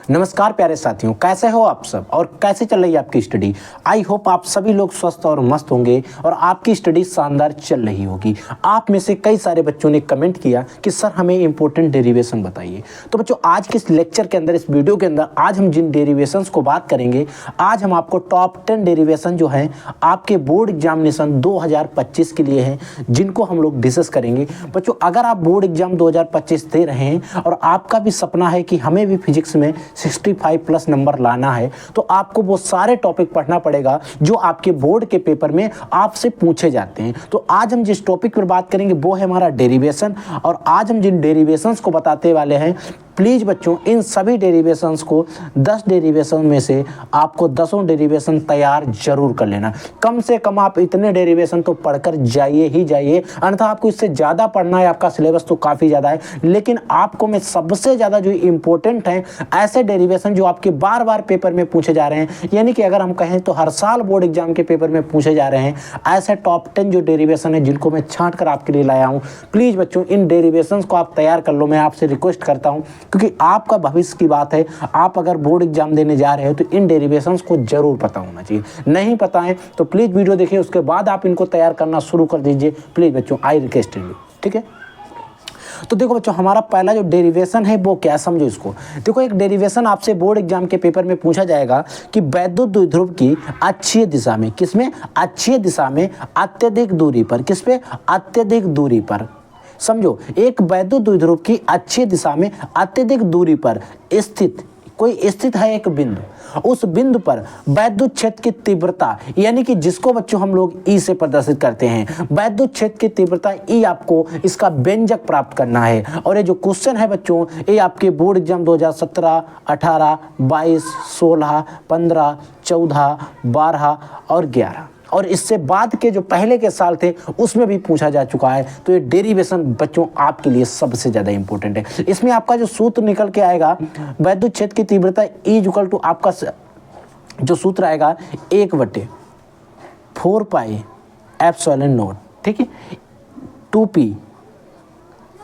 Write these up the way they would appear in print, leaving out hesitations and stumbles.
नमस्कार प्यारे साथियों, कैसे हो आप सब और कैसे चल रही है आपकी स्टडी। आई होप आप सभी लोग स्वस्थ और मस्त होंगे और आपकी स्टडी शानदार चल रही होगी। आप में से कई सारे बच्चों ने कमेंट किया कि सर हमें इंपॉर्टेंट डेरिवेशन बताइए। तो बच्चों आज के इस लेक्चर के अंदर, इस वीडियो के अंदर आज हम जिन डेरिवेशंस को बात करेंगे, आज हम आपको टॉप 10 डेरिवेशन जो हैं आपके बोर्ड एग्जामिनेशन 2025 के लिए हैं, जिनको हम लोग डिस्कस करेंगे। बच्चों अगर आप बोर्ड एग्जाम 2025 दे रहे हैं और आपका भी सपना है कि हमें भी फिजिक्स में 65 प्लस नंबर लाना है, तो आपको वो सारे टॉपिक पढ़ना पड़ेगा जो आपके बोर्ड के पेपर में आपसे पूछे जाते हैं। तो आज हम जिस टॉपिक पर बात करेंगे वो है हमारा डेरिवेशन, और आज हम जिन डेरिवेशंस को बताते वाले हैं, प्लीज़ बच्चों इन सभी डेरिवेशंस को 10 डेरिवेशन में से आपको 10 डेरिवेशन तैयार जरूर कर लेना। कम से कम आप इतने डेरिवेशन तो पढ़कर जाइए ही जाइए, अन्यथा आपको इससे ज़्यादा पढ़ना है। आपका सिलेबस तो काफ़ी ज़्यादा है, लेकिन आपको मैं सबसे ज़्यादा जो इम्पोर्टेंट हैं ऐसे डेरिवेशन जो आपके बार बार पेपर में पूछे जा रहे हैं, यानी कि अगर हम कहें तो हर साल बोर्ड एग्जाम के पेपर में पूछे जा रहे हैं, ऐसे टॉप 10 जो डेरिवेशन है जिनको मैं छांट कर आपके लिए लाया हूँ। प्लीज़ बच्चों इन डेरिवेशंस को आप तैयार कर लो, मैं आपसे रिक्वेस्ट करता हूँ, क्योंकि आपका भविष्य की बात है। आप अगर बोर्ड एग्जाम देने जा रहे हो तो इन डेरिवेशंस को जरूर पता होना चाहिए। नहीं पता है तो प्लीज़ वीडियो देखिए, उसके बाद आप इनको तैयार करना शुरू कर दीजिए। प्लीज़ बच्चों आई रिक्वेस्ट यू, ठीक है। तो देखो बच्चों हमारा पहला जो डेरिवेशन है वो क्या, समझो इसको। देखो एक डेरिवेशन आपसे बोर्ड एग्जाम के पेपर में पूछा जाएगा कि वैद्युत द्विध्रुव की अक्षीय दिशा में, किसमें, अक्षीय दिशा में अत्यधिक दूरी पर, किस पे, अत्यधिक दूरी पर। समझो एक वैद्युत द्विध्रुव की अक्षीय दिशा में अत्यधिक दूरी पर स्थित कोई स्थित है एक बिंदु, उस बिंदु पर वैद्युत क्षेत्र की तीव्रता, यानी कि जिसको बच्चों हम लोग ई से प्रदर्शित करते हैं, वैद्युत क्षेत्र की तीव्रता ई, आपको इसका व्यंजक प्राप्त करना है। और ये जो क्वेश्चन है बच्चों, ये आपके बोर्ड एग्जाम 2017, 18, 22, 16, 15, 14, 12 और 11 और इससे बाद के जो पहले के साल थे उसमें भी पूछा जा चुका है। तो ये डेरिवेशन बच्चों आपके लिए सबसे ज़्यादा इंपॉर्टेंट है। इसमें आपका जो सूत्र निकल के आएगा, वैद्युत क्षेत्र की तीव्रता ई इक्वल टू, आपका जो सूत्र आएगा 1/4 पाई एप्सिलॉन नॉट, ठीक है, 2p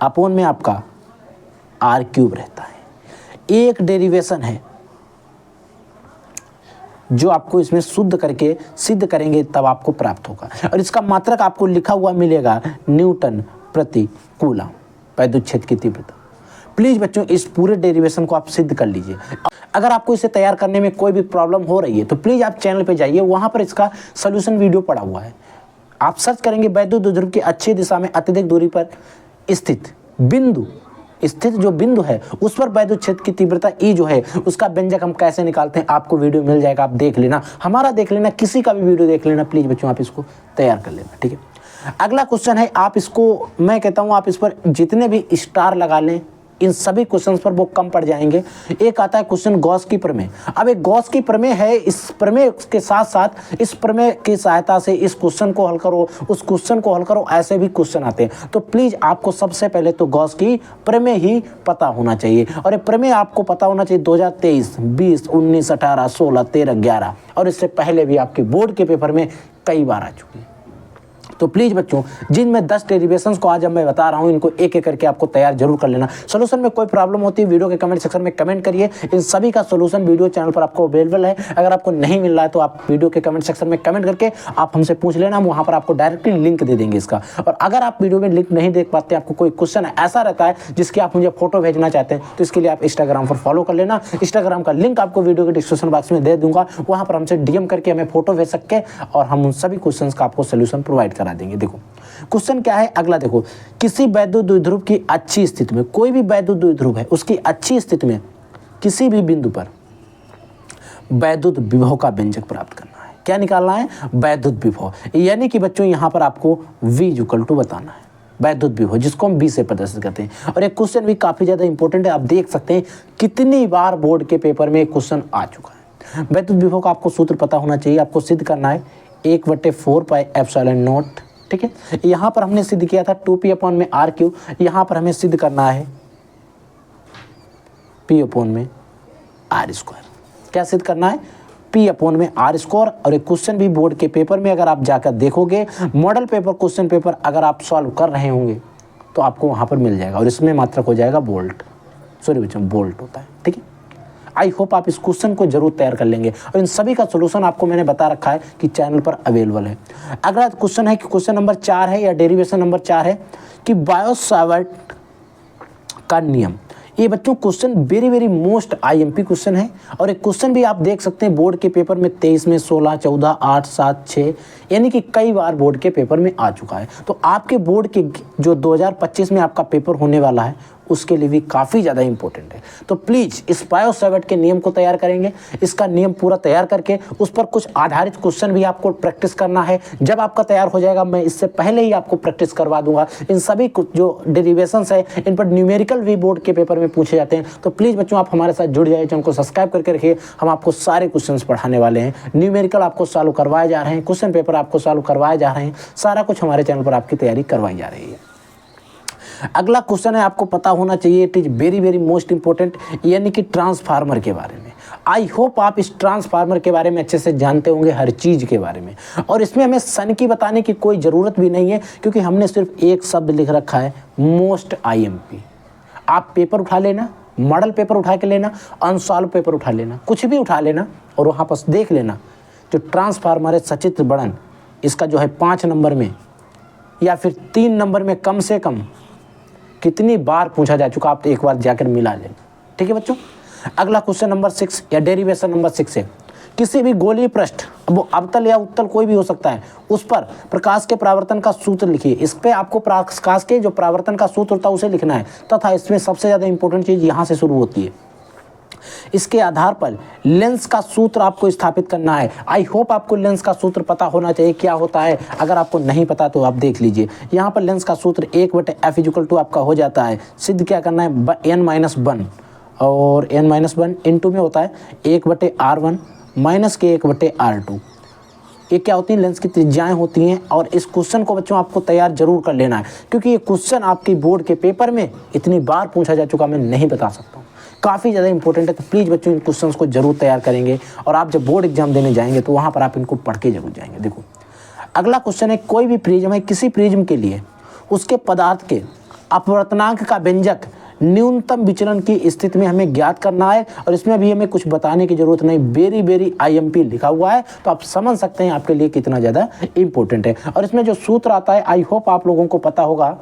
अपॉन में आपका r³ रहता है। एक डेरिवेशन है जो आपको इसमें शुद्ध करके सिद्ध करेंगे तब आपको प्राप्त होगा, और इसका मात्रक आपको लिखा हुआ मिलेगा न्यूटन प्रति कूलम, वैद्युत क्षेत्र की तीव्रता। प्लीज़ बच्चों इस पूरे डेरिवेशन को आप सिद्ध कर लीजिए। अगर आपको इसे तैयार करने में कोई भी प्रॉब्लम हो रही है तो प्लीज़ आप चैनल पे जाइए, वहाँ पर इसका सोल्यूशन वीडियो पड़ा हुआ है। आप सर्च करेंगे वैद्युत द्विध्रुव की अक्षीय दिशा में अत्यधिक दूरी पर स्थित बिंदु, स्थित जो बिंदु है उस पर वैद्युत क्षेत्र की तीव्रता ई जो है उसका व्यंजक हम कैसे निकालते हैं, आपको वीडियो मिल जाएगा, आप देख लेना, हमारा देख लेना, किसी का भी वीडियो देख लेना। प्लीज बच्चों आप इसको तैयार कर लेना, ठीक है। अगला क्वेश्चन है, आप इसको, मैं कहता हूं आप इस पर जितने भी स्टार लगा लें, इन सभी क्वेश्चंस पर वो कम पड़ जाएंगे। एक आता है क्वेश्चन गॉस की प्रमेय। अब एक गॉस की प्रमेय है, इस प्रमेय के साथ साथ इस प्रमेय की सहायता से इस क्वेश्चन को हल करो, उस क्वेश्चन को हल करो, ऐसे भी क्वेश्चन आते हैं। तो प्लीज आपको सबसे पहले तो गॉस की प्रमेय ही पता होना चाहिए, और ये प्रमेय आपको पता होना चाहिए 2023, 20, 19, 18, 16, 13, 11 और इससे पहले भी आपके बोर्ड के पेपर में कई बार आ चुकी है। तो प्लीज बच्चों जिन में 10 डेरिवेशंस को आज मैं बता रहा हूं, इनको एक एक करके आपको तैयार जरूर कर लेना। सोल्यूशन में कोई प्रॉब्लम होती है वीडियो के कमेंट सेक्शन में कमेंट करिए, इन सभी का सोल्यूशन वीडियो चैनल पर आपको अवेलेबल है। अगर आपको नहीं मिल रहा है तो आप वीडियो के कमेंट सेक्शन में कमेंट करके आप हमसे पूछ लेना, हम वहां पर आपको डायरेक्टली लिंक दे देंगे इसका। और अगर आप वीडियो में लिंक नहीं देख पाते, आपको कोई क्वेश्चन ऐसा रहता है जिसकी आप मुझे फोटो भेजना चाहते हैं, तो इसके लिए आप इंस्टाग्राम पर फॉलो कर लेना। इंस्टाग्राम का लिंक आपको वीडियो के डिस्क्रिप्शन बॉक्स में दे दूंगा, वहां पर हमसे डीएम करके हमें फोटो भेज सकते हैं और हम उन सभी क्वेश्चन का आपको सोल्यूशन प्रोवाइड करा देंगे। देखो क्वेश्चन क्या है अगला, देखो किसी वैद्युत द्विध्रुव की अच्छी स्थिति में, कोई भी वैद्युत द्विध्रुव है उसकी अच्छी स्थिति में किसी भी बिंदु पर वैद्युत विभव का व्यंजक प्राप्त करना है। क्या निकालना है, वैद्युत विभव, यानी कि बच्चों यहां पर आपको V = बताना है वैद्युत विभव, जिसको हम B से प्रदर्शित करते हैं। और एक क्वेश्चन भी काफी ज्यादा इंपॉर्टेंट है, आप देख सकते हैं कितनी बार बोर्ड के पेपर में क्वेश्चन आ चुका है। वैद्युत विभव का आपको सूत्र पता होना चाहिए, आपको सिद्ध करना है 1/4 पाई एप्सिलॉन नॉट, ठीक है। यहां पर हमने सिद्ध किया था 2p अपॉन में r³, यहां पर हमें सिद्ध करना है p अपॉन में r²। क्या सिद्ध करना है, p अपॉन में r²। और एक क्वेश्चन भी बोर्ड के पेपर में अगर आप जाकर देखोगे, मॉडल पेपर, क्वेश्चन पेपर अगर आप सॉल्व कर रहे होंगे तो आपको वहां पर मिल जाएगा, और इसमें मात्रक हो जाएगा वोल्ट, सॉरी बच्चों वोल्ट होता है, ठीक है। आई होप आप इस क्वेश्चन को जरूर तैयार कर लेंगे और इन सभी का सोल्यूशन आपको मैंने बता रखा है कि चैनल पर अवेलेबल है। अगला क्वेश्चन है कि क्वेश्चन नंबर 4 है या डेरिवेशन नंबर 4 है कि बायो-सावर्ट का नियम। ये बच्चों question very very most IMP question है और एक क्वेश्चन भी आप देख सकते हैं बोर्ड के पेपर में 23 में 16, 14, 8, 7, 6 यानी कि कई बार बोर्ड के पेपर में आ चुका है। तो आपके बोर्ड के जो 2025 में आपका पेपर होने वाला है उसके लिए भी काफ़ी ज़्यादा इंपॉर्टेंट है। तो प्लीज़ इस बायो-सावर्ट के नियम को तैयार करेंगे। इसका नियम पूरा तैयार करके उस पर कुछ आधारित क्वेश्चन भी आपको प्रैक्टिस करना है। जब आपका तैयार हो जाएगा मैं इससे पहले ही आपको प्रैक्टिस करवा दूंगा। इन सभी जो डेरिवेशंस है इन पर न्यूमेरिकल भी बोर्ड के पेपर में पूछे जाते हैं। तो प्लीज़ बच्चों आप हमारे साथ जुड़ जाइए, चैनल को सब्सक्राइब करके रखिए। हम आपको सारे क्वेश्चन पढ़ाने वाले हैं, न्यूमेरिकल आपको सॉल्व करवाए जा रहे हैं, क्वेश्चन पेपर आपको सॉल्व करवाए जा रहे हैं, सारा कुछ हमारे चैनल पर आपकी तैयारी करवाई जा रही है। अगला क्वेश्चन है, आपको पता होना चाहिए, it is very very most important, यानी कि ट्रांसफार्मर के बारे में। आई होप आप इस ट्रांसफार्मर के बारे में अच्छे से जानते होंगे, हर चीज़ के बारे में। और इसमें हमें सन की बताने की कोई ज़रूरत भी नहीं है क्योंकि हमने सिर्फ एक शब्द लिख रखा है, मोस्ट आईएमपी। आप पेपर उठा लेना, मॉडल पेपर उठा के लेना, अनसॉल्व पेपर उठा लेना, कुछ भी उठा लेना और वहाँ पर देख लेना जो ट्रांसफार्मर है सचित्र बड़न, इसका जो है 5 नंबर में या फिर 3 नंबर में कम से कम कितनी बार पूछा जा चुका, आप एक बार जाकर मिला लेना। ठीक है बच्चों। अगला क्वेश्चन नंबर 6 या डेरिवेशन नंबर 6 है, किसी भी गोलीय पृष्ठ, वो अवतल या उत्तल कोई भी हो सकता है, उस पर प्रकाश के परावर्तन का सूत्र लिखिए। इस पे आपको प्रकाश के जो परावर्तन का सूत्र होता है उसे लिखना है तथा इसमें सबसे ज़्यादा इंपॉर्टेंट चीज़ यहाँ से शुरू होती है। इसके आधार पर लेंस का सूत्र आपको स्थापित करना है। आई होप आपको लेंस का सूत्र पता होना चाहिए क्या होता है। अगर आपको नहीं पता तो आप देख लीजिए। यहाँ पर लेंस का सूत्र 1/f आपका हो जाता है। सिद्ध क्या करना है, n-1 और n-1 इंटू में होता है 1/r1 माइनस के 1/r2। ये क्या होती है, लेंस की त्रिज्याएं होती हैं। और इस क्वेश्चन को बच्चों आपको तैयार जरूर कर लेना है क्योंकि ये क्वेश्चन आपकी बोर्ड के पेपर में इतनी बार पूछा जा चुका, मैं नहीं बता सकता हूँ, काफ़ी ज़्यादा इंपॉर्टेंट है। तो प्लीज़ बच्चों इन क्वेश्चंस को जरूर तैयार करेंगे और आप जब बोर्ड एग्जाम देने जाएंगे तो वहाँ पर आप इनको पढ़ के जरूर जाएंगे। देखो अगला क्वेश्चन है, कोई भी प्रिज्म है, किसी प्रिज्म के लिए उसके पदार्थ के अपवर्तनांक का व्यंजक न्यूनतम विचलन की स्थिति में हमें ज्ञात करना है। और इसमें भी हमें कुछ बताने की जरूरत नहीं, वेरी वेरी आईएमपी लिखा हुआ है तो आप समझ सकते हैं आपके लिए कितना ज़्यादा इंपॉर्टेंट है। और इसमें जो सूत्र आता है आई होप आप लोगों को पता होगा,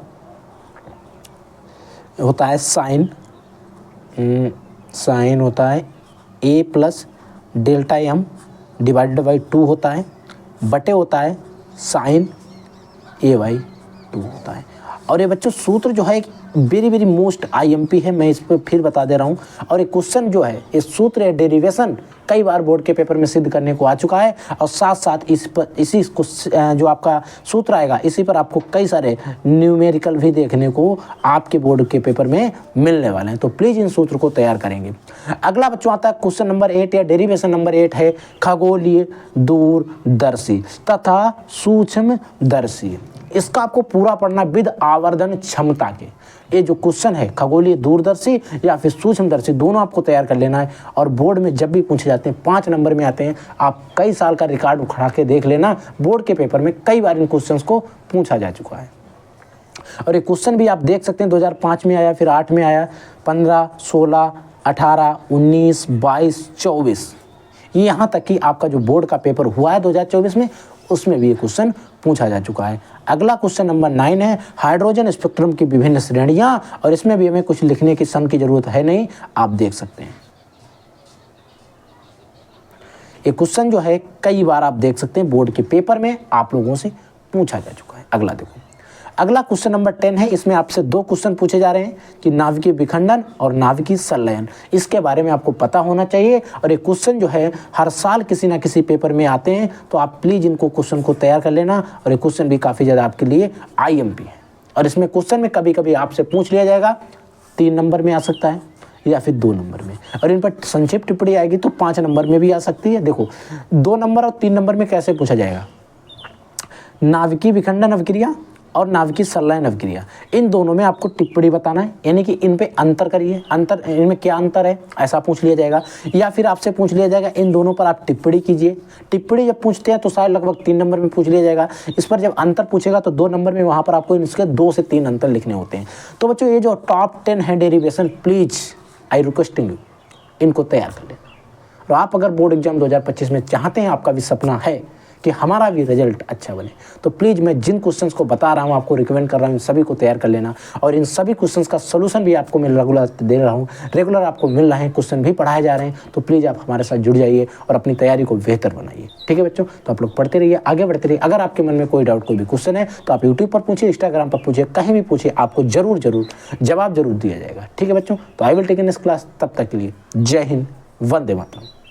होता है साइन होता है a+Δm डिवाइडेड बाई 2 होता है, बटे होता है साइन a/2 होता है। और ये बच्चों सूत्र जो है वेरी वेरी मोस्ट आईएमपी है, मैं इस पर फिर बता दे रहा हूँ। और ये क्वेश्चन जो है, इस सूत्र या डेरिवेशन कई बार बोर्ड के पेपर में सिद्ध करने को आ चुका है। और साथ साथ इसी जो आपका सूत्र आएगा इसी पर आपको कई सारे न्यूमेरिकल भी देखने को आपके बोर्ड के पेपर में मिलने वाले हैं। तो प्लीज़ इन सूत्र को तैयार करेंगे। अगला बच्चों आता है क्वेश्चन नंबर 8 या डेरिवेशन नंबर 8 है, खगोलीय दूरदर्शी तथा सूक्ष्मदर्शी। इसका आपको पूरा पढ़ना विद आवर्धन क्षमता के। ये जो क्वेश्चन है खगोलीय दूरदर्शी या फिर सूक्ष्मदर्शी, दोनों आपको तैयार कर लेना है। और बोर्ड में जब भी पूछे जाते हैं 5 नंबर में आते हैं। आप कई साल का रिकॉर्ड उठा के देख लेना, बोर्ड के पेपर में कई बार इन क्वेश्चंस को पूछा जा चुका है। और ये क्वेश्चन भी आप देख सकते हैं 2005 में आया, फिर 8 में आया, 15, 16, 18, 19, 22, 24, यहाँ तक कि आपका जो बोर्ड का पेपर हुआ है 2024 में उसमें भी ये क्वेश्चन पूछा जा चुका है। अगला क्वेश्चन नंबर 9 है, हाइड्रोजन स्पेक्ट्रम की विभिन्न श्रेणियां। और इसमें भी हमें कुछ लिखने की सन की जरूरत है नहीं, आप देख सकते हैं। ये क्वेश्चन जो है कई बार आप देख सकते हैं बोर्ड के पेपर में आप लोगों से पूछा जा चुका है। अगला देखो, अगला क्वेश्चन नंबर 10 है। इसमें आपसे 2 क्वेश्चन पूछे जा रहे हैं कि नाभिकीय विखंडन और नाभिकीय संलयन, इसके बारे में आपको पता होना चाहिए। और ये क्वेश्चन जो है हर साल किसी ना किसी पेपर में आते हैं, तो आप प्लीज़ इनको क्वेश्चन को तैयार कर लेना। और ये क्वेश्चन भी काफ़ी ज़्यादा आपके लिए आईएमपी है। और इसमें क्वेश्चन में कभी कभी आपसे पूछ लिया जाएगा 3 नंबर में आ सकता है या फिर 2 नंबर में, और इन पर संक्षिप्त टिप्पणी आएगी तो 5 नंबर में भी आ सकती है। देखो 2 नंबर और 3 नंबर में कैसे पूछा जाएगा, नाभिकीय विखंडन अवक्रिया और नाभिकीय संलयन अवक्रिया, इन दोनों में आपको टिप्पणी बताना है, यानी कि इन पे अंतर करिए, अंतर इनमें क्या अंतर है ऐसा पूछ लिया जाएगा। या फिर आपसे पूछ लिया जाएगा इन दोनों पर आप टिप्पणी कीजिए। टिप्पणी जब पूछते हैं तो शायद लगभग 3 नंबर में पूछ लिया जाएगा। इस पर जब अंतर पूछेगा तो 2 नंबर में वहाँ पर आपको इसके 2 से 3 अंतर लिखने होते हैं। तो बच्चों ये जो टॉप 10 है derivation, please I requesting you इनको तैयार कर लेना। और आप अगर बोर्ड एग्जाम 2025 में चाहते हैं, आपका भी सपना है कि हमारा भी रिजल्ट अच्छा बने, तो प्लीज़ मैं जिन क्वेश्चंस को बता रहा हूँ, आपको रिकमेंड कर रहा हूँ, इन सभी को तैयार कर लेना। और इन सभी क्वेश्चंस का सोल्यूशन भी आपको मैं रेगुलर दे रहा हूँ, रेगुलर आपको मिल रहे हैं, क्वेश्चन भी पढ़ाए जा रहे हैं। तो प्लीज़ आप हमारे साथ जुड़ जाइए और अपनी तैयारी को बेहतर बनाइए। ठीक है बच्चों, तो आप लोग पढ़ते रहिए, आगे बढ़ते रहिए। अगर आपके मन में कोई डाउट, कोई भी क्वेश्चन है तो आप यूट्यूब पर पूछिए, इंस्टाग्राम पर पूछिए, कहीं भी पूछिए, आपको जरूर जवाब जरूर दिया जाएगा। ठीक है बच्चों, तो I will take in this class. तब तक के लिए जय हिंद, वंदे मातरम।